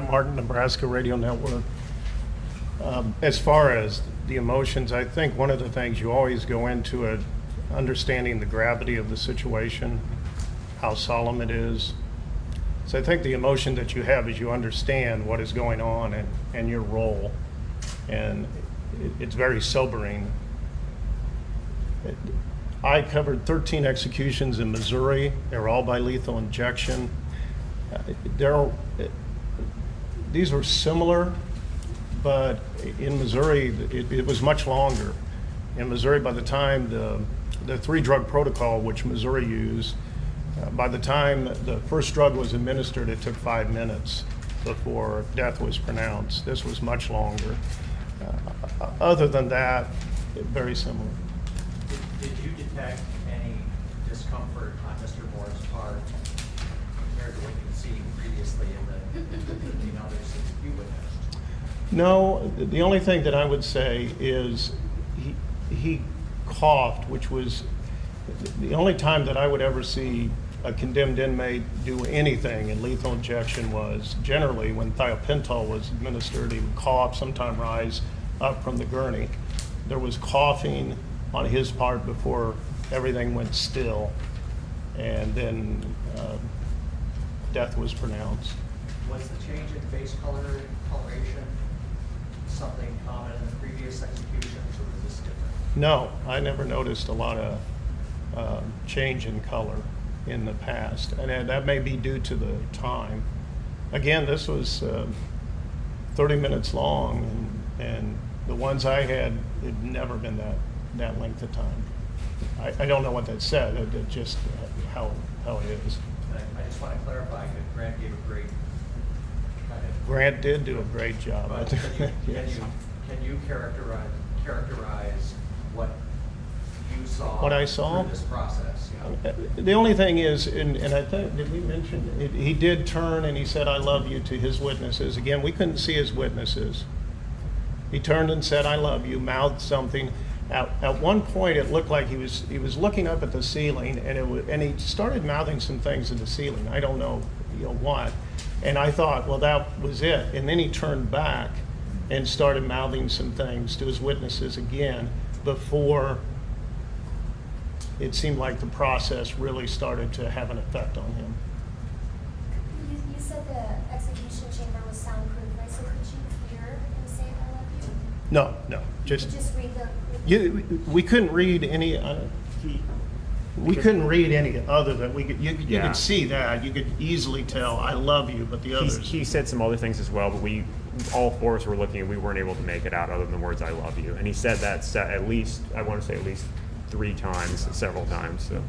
Martin, Nebraska Radio Network. As far as the emotions, I think one of the things you always go into it understanding the gravity of the situation, how solemn it is. So I think the emotion that you have is you understand what is going on and your role. And it's very sobering. I covered 13 executions in Missouri. They were all by lethal injection. These were similar, but in Missouri, it was much longer. In Missouri, by the time the three-drug protocol, which Missouri used, by the time the first drug was administered, it took 5 minutes before death was pronounced. This was much longer. Other than that, very similar. Did you detect any discomfort on Mr. Moore's part compared to what you'd seen previously in the 15 others that you witnessed? No, the only thing that I would say is he coughed, which was the only time that I would ever see a condemned inmate do anything in lethal injection was generally when thiopental was administered. He would cough, sometimes rise up from the gurney. There was coughing on his part before everything went still, and then death was pronounced. Was the change in face coloration something common in the previous executions, or was this different? No, I never noticed a lot of change in color in the past, and that may be due to the time. Again, this was 30 minutes long, and the ones I had had never been that length of time. I don't know what that said. It just how it is. I just want to clarify that Brent gave a great Grant did do a great job. But Yes. can you characterize what you saw? What I saw? Through this process? Yeah. The only thing is, and I think, did we mention, he did turn and he said, "I love you" to his witnesses. Again, we couldn't see his witnesses. He turned and said, "I love you," mouthed something. At one point, it looked like he was looking up at the ceiling, and he started mouthing some things at the ceiling. I don't know, what. And I thought, well, that was it. And then he turned back and started mouthing some things to his witnesses again before it seemed like the process really started to have an effect on him. You said the execution chamber was soundproof, right? So could you hear him say "I love you"? No, You could just read the. we couldn't read any. We couldn't read any other than you could see that. You could easily tell "I love you," but the others. He said some other things as well, but all four of us were looking and we weren't able to make it out other than the words "I love you." And he said that at least, I want to say at least 3 times, several times. So.